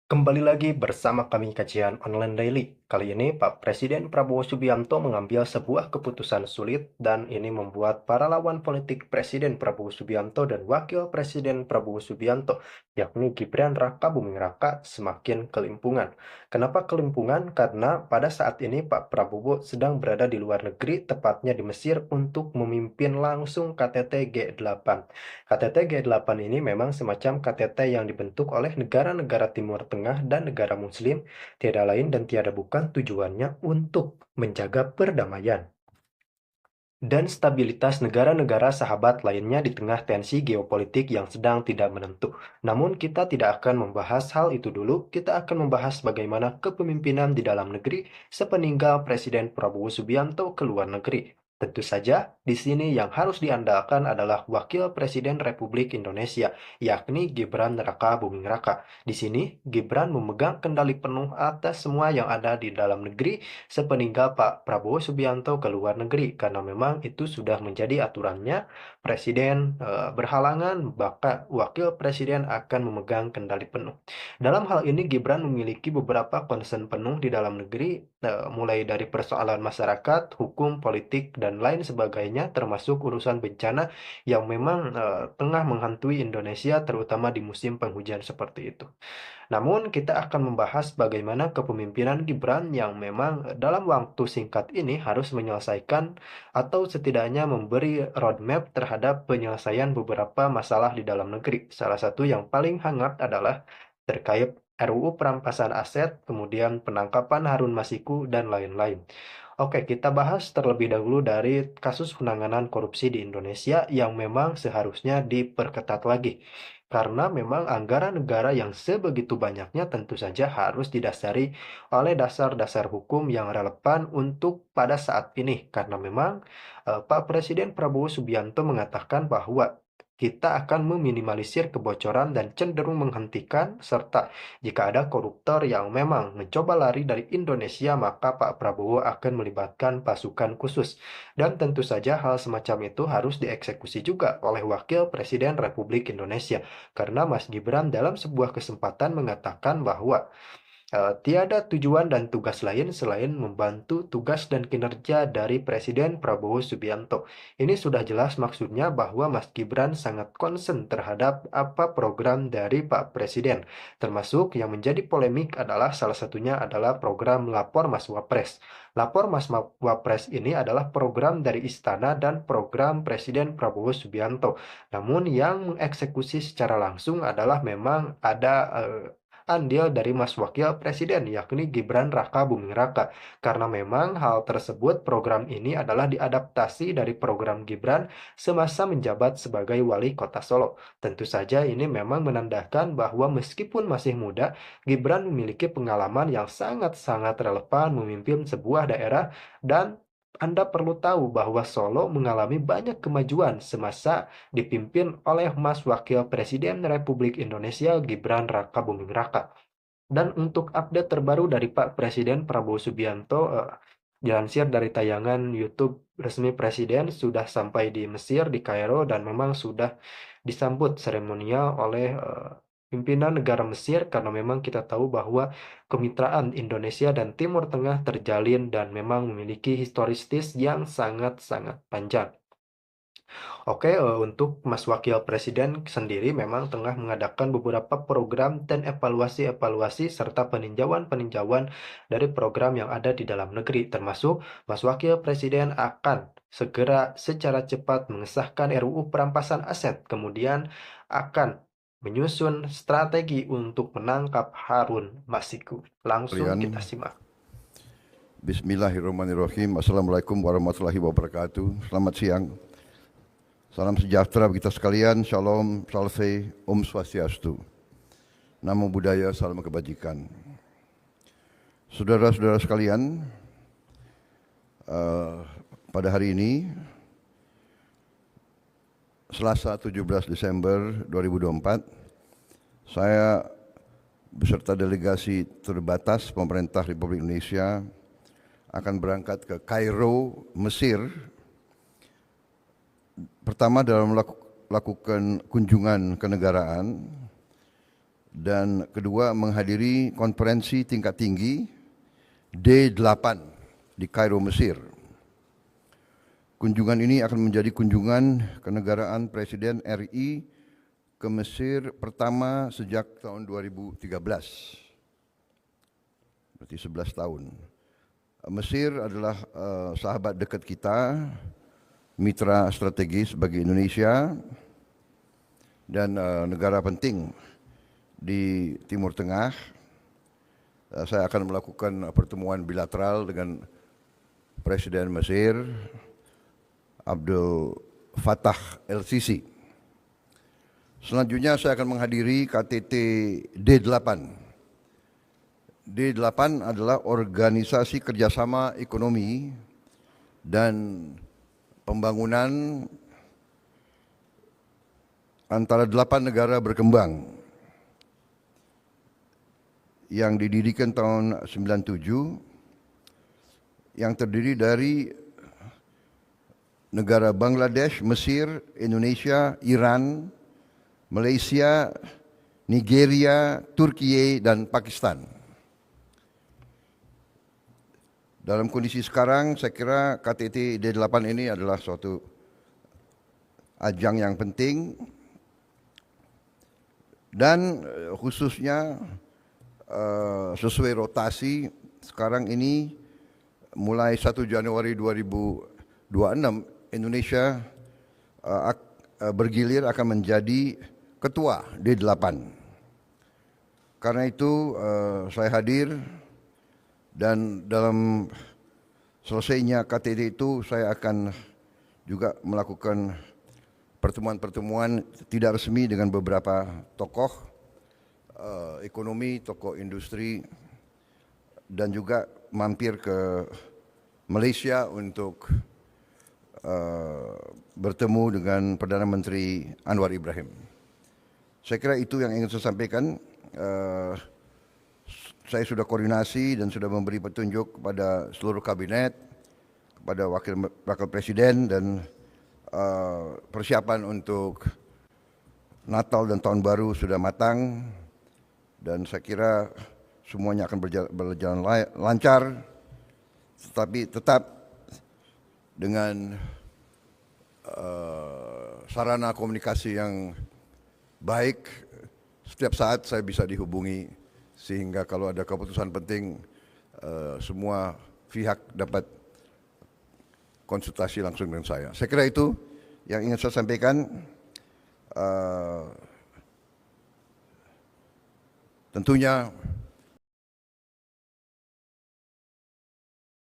Kembali lagi bersama kami kajian online daily. Kali ini Pak Presiden Prabowo Subianto mengambil sebuah keputusan sulit dan ini membuat para lawan politik Presiden Prabowo Subianto dan Wakil Presiden Prabowo Subianto, yakni Gibran Raka Buming Raka, semakin kelimpungan. Kenapa kelimpungan? Karena pada saat ini Pak Prabowo sedang berada di luar negeri, tepatnya di Mesir, untuk memimpin langsung KTT G8. KTT G8 ini memang semacam KTT yang dibentuk oleh negara-negara Timur Tengah dan negara Muslim, tiada lain dan tiada bukan tujuannya untuk menjaga perdamaian dan stabilitas negara-negara sahabat lainnya di tengah tensi geopolitik yang sedang tidak menentu. Namun kita tidak akan membahas hal itu dulu, kita akan membahas bagaimana kepemimpinan di dalam negeri sepeninggal Presiden Prabowo Subianto ke luar negeri. Tentu saja, di sini yang harus diandalkan adalah Wakil Presiden Republik Indonesia, yakni Gibran Raka Buming Raka. Di sini, Gibran memegang kendali penuh atas semua yang ada di dalam negeri sepeninggal Pak Prabowo Subianto ke luar negeri, karena memang itu sudah menjadi aturannya. Presiden berhalangan, maka Wakil Presiden akan memegang kendali penuh. Dalam hal ini, Gibran memiliki beberapa concern penuh di dalam negeri, mulai dari persoalan masyarakat, hukum, politik, dan lain sebagainya, termasuk urusan bencana yang memang tengah menghantui Indonesia, terutama di musim penghujan seperti itu. Namun, kita akan membahas bagaimana kepemimpinan Gibran yang memang dalam waktu singkat ini harus menyelesaikan atau setidaknya memberi roadmap terhadap penyelesaian beberapa masalah di dalam negeri. Salah satu yang paling hangat adalah terkait RUU perampasan aset, kemudian penangkapan Harun Masiku, dan lain-lain. Oke, kita bahas terlebih dahulu dari kasus penanganan korupsi di Indonesia yang memang seharusnya diperketat lagi. Karena memang anggaran negara yang sebegitu banyaknya tentu saja harus didasari oleh dasar-dasar hukum yang relevan untuk pada saat ini. Karena memang Pak Presiden Prabowo Subianto mengatakan bahwa kita akan meminimalisir kebocoran dan cenderung menghentikan, serta jika ada koruptor yang memang mencoba lari dari Indonesia, maka Pak Prabowo akan melibatkan pasukan khusus. Dan tentu saja hal semacam itu harus dieksekusi juga oleh Wakil Presiden Republik Indonesia. Karena Mas Gibran dalam sebuah kesempatan mengatakan bahwa tiada tujuan dan tugas lain selain membantu tugas dan kinerja dari Presiden Prabowo Subianto. Ini sudah jelas maksudnya bahwa Mas Gibran sangat concern terhadap apa program dari Pak Presiden. Termasuk yang menjadi polemik adalah salah satunya adalah program Lapor Mas Wapres. Lapor Mas Wapres ini adalah program dari Istana dan program Presiden Prabowo Subianto. Namun yang mengeksekusi secara langsung adalah memang ada andil dari Mas Wakil Presiden, yakni Gibran Raka Buming Raka. Karena memang hal tersebut, program ini adalah diadaptasi dari program Gibran semasa menjabat sebagai wali kota Solo. Tentu saja ini memang menandakan bahwa meskipun masih muda, Gibran memiliki pengalaman yang sangat-sangat relevan memimpin sebuah daerah, dan Anda perlu tahu bahwa Solo mengalami banyak kemajuan semasa dipimpin oleh Mas Wakil Presiden Republik Indonesia Gibran Raka Buming Raka. Dan untuk update terbaru dari Pak Presiden Prabowo Subianto, dilansir dari tayangan YouTube resmi Presiden, sudah sampai di Mesir, di Kairo, dan memang sudah disambut seremonial oleh pimpinan negara Mesir, karena memang kita tahu bahwa kemitraan Indonesia dan Timur Tengah terjalin dan memang memiliki historistis yang sangat-sangat panjang. Oke, untuk Mas Wakil Presiden sendiri memang tengah mengadakan beberapa program dan evaluasi-evaluasi serta peninjauan-peninjauan dari program yang ada di dalam negeri, termasuk Mas Wakil Presiden akan segera secara cepat mengesahkan RUU perampasan aset, kemudian akan menyusun strategi untuk menangkap Harun Masiku. Langsung Kalian, kita simak. Bismillahirrahmanirrahim. Assalamualaikum warahmatullahi wabarakatuh. Selamat siang. Salam sejahtera bagi kita sekalian. Shalom, salve, Om Swastiastu. Namo Buddhaya, salam kebajikan. Saudara-saudara sekalian, pada hari ini, Selasa 17 Desember 2024, saya beserta delegasi terbatas pemerintah Republik Indonesia akan berangkat ke Kairo, Mesir. Pertama dalam melakukan kunjungan kenegaraan dan kedua menghadiri konferensi tingkat tinggi D8 di Kairo, Mesir. Kunjungan ini akan menjadi kunjungan kenegaraan Presiden RI ke Mesir pertama sejak tahun 2013. Berarti 11 tahun. Mesir adalah sahabat dekat kita, mitra strategis bagi Indonesia, dan negara penting di Timur Tengah. Saya akan melakukan pertemuan bilateral dengan Presiden Mesir, Abdul Fattah El-Sisi. Selanjutnya saya akan menghadiri KTT D8. D8 adalah organisasi kerjasama ekonomi dan pembangunan antara 8 negara berkembang yang didirikan tahun 97, yang terdiri dari negara Bangladesh, Mesir, Indonesia, Iran, Malaysia, Nigeria, Turki, dan Pakistan. Dalam kondisi sekarang, saya kira KTT D8 ini adalah suatu ajang yang penting, dan khususnya sesuai rotasi sekarang ini mulai 1 Januari 2026 Indonesia bergilir akan menjadi ketua D8. Karena itu saya hadir, dan dalam selesainya KTT itu saya akan juga melakukan pertemuan-pertemuan tidak resmi dengan beberapa tokoh ekonomi, tokoh industri, dan juga mampir ke Malaysia untuk bertemu dengan Perdana Menteri Anwar Ibrahim. Saya kira itu yang ingin saya sampaikan. Saya sudah koordinasi dan sudah memberi petunjuk kepada seluruh kabinet, kepada wakil presiden, dan persiapan untuk Natal dan Tahun Baru sudah matang, dan saya kira semuanya akan berjalan lancar, tetapi tetap dengan sarana komunikasi yang baik. Setiap saat saya bisa dihubungi, sehingga kalau ada keputusan penting semua pihak dapat konsultasi langsung dengan saya. Saya kira itu yang ingin saya sampaikan. Tentunya